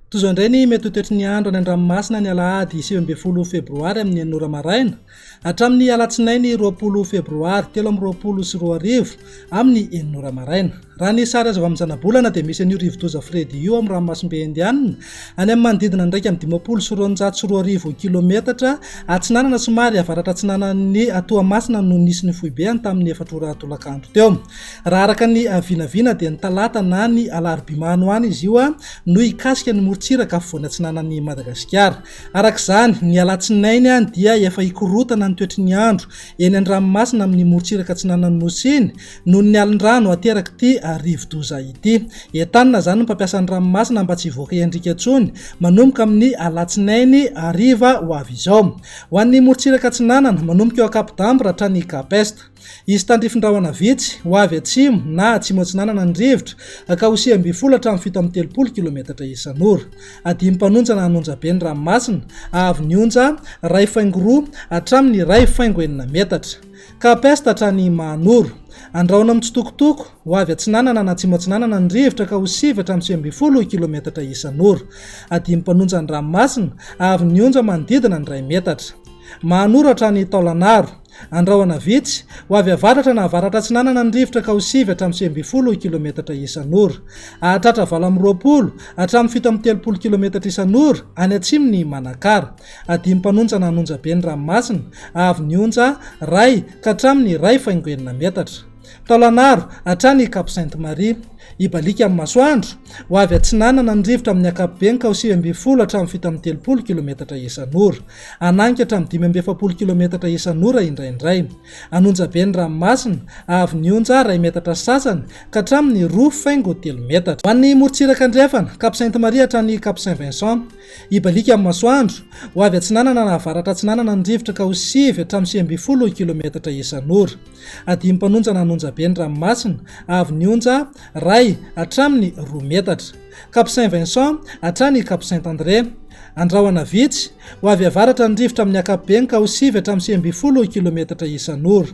Tozo indray ny mety ho toetry andro any an-dranomasina ny alahady 20 febroary amin'ny 9 maraina hatramin'ny alatsinainy 20 febroary 13 amin'ny 9 maraina. Raha ny sary azo amin'izana-bolana dia misy an'io rivo-doza Fredy io amin'ny ranomasimbe indianina any amin'ny manodidina ndraiky amin'ny 920 kilometatra atsinanana somary avaratra atsinanan'ny Toamasina no nisy ny foibeany tamin'ny 4 ora tolakandro teo. Raha araka ny vinavina dia ny talata na ny alarobimano any izy io no ikasika ny morontsiraka afovoany atsinanan'ny Madagasikara. Arak'izany ny alatsinainy dia efa ikorotana ny toetry ny andro eny an-dranomasina amin'ny morontsiraka atsinanan'ny nosiny noho ny alin-drano ateraky ty rivo-doza ity. Entanina zany mpampiasa ny ranomasina mba tsy hivoaka endrika intsony manomboka amin'ny alatsinainy hariva ho avy izao. Ho an'ny morontsiraka atsinanana manomboka eo akapodambra hatrany kapesta. Izy tandrifindrahona vitsy ho avy atsimo na atsimo atsinanana ny rivotra ka ho 20 hatramin'ny 7 kilometatra isan'ora. Adimy mpanonja na anonja be ny ranomasina avy ny onja 2.4 hatramin'ny 2.9 metatra. Kapesta hatrany Manoro. Andrahona mitsitokotoko ho avy atsinanana na atsimo atsinanana ny rivotra ka ho 7 hatramin'ny 20 kilometatra isan'ora. Adimy mpanonja ny ranomasina avy ny onja manodidina ny 2 metatra. Manoro hatrany Taolanaro. Andrahona vitsy ho avy avaratra na avaratra atsinanana ny rivotra ka ho 7 hatramin'ny 20 kilometatra isan'ora. Ahatratra 20 hatramin'ny 17 kilometatra isan'ora any atsimony Manakara. Adimy mpanonja na anonja be ny ranomasina avy ny onja 2 ka hatramin'ny 2.9 metatra. Taolanaro hatrany Cap Sainte-Marie. Ibalika amin'ny masoandro ho avy atsinanana ny rivotra amin'ny ankapobeny ka ho 20 hatramin'ny 17 kilometatra isan'ora. Ananika hatramin'ny 17 kilometatra isan'ora indraindray. Anonja be ny ranomasina avy ny onja 2 metatra sasany ka hatramin'ny 2.3 metatra. Ho an'ny morontsiraka andrefana Cap Sainte-Marie hatrany Cap Saint-Vincent. Ibalika amin'ny masoandro ho avy atsinanana na avaratra atsinanana ny rivotra ka ho 7 hatramin'ny 20 kilometatra isan'ora. Adimy mpanonja na anonja be ny ranomasina avy ny onja 2 hatramin'ny 2 metatra. Cap Saint-Vincent hatrany Cap Saint-André. Andrahona vitsy ho avy avaratra ny rivotra amin'ny ankapobeny ka ho 7 hatramin'ny 20 kilometatra isan'ora.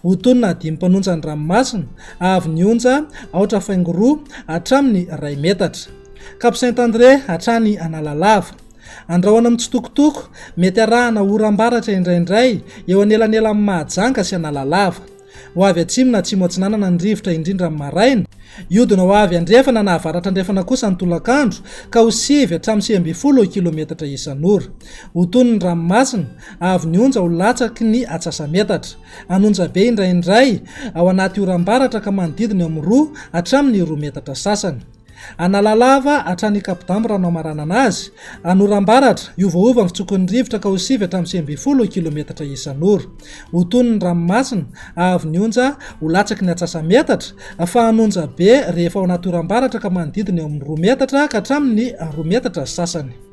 Ho tonina adimy mpanonja ny ranomasina avy ny onja 4.4 hatramin'ny 2 metatra. Cap Saint-André hatrany Analalava. Andrahona mitsitokotoko mety arahana oram-baratra indraindray eo anelanelan'ny Mahajanga sy Analalava. Ho avy atsimo na atsimo atsinanana ny rivotra indrindra amin'ny maraina. Iodina ho avy andrefana na avaratra andrefana kosa ny tolakandro ka ho 7 hatramin'ny 20 kilometatra isan'ora. Ho toniny ranomasina avy ny onja ho latsaky ny atsasametatra. Anonja be indraindray ao anaty oram-baratra ka manodidina eo amin'ny 2 hatramin'ny 2 metatra sasany. Analalava hatrany kapodambra no amarana anazy. Anoram-baratra iovaova ny fitsokon'ny rivotra ka ho 7 hatramin'ny 20 kilometatra isan'ora. Ho toniny ranomasina avy ny onja ho latsaky ny atsasametatra fa anonja be rehefa ao anaty oram-baratra ka manodidina eo amin'ny 2 metatra ka hatramin'ny 2 metatra sasany.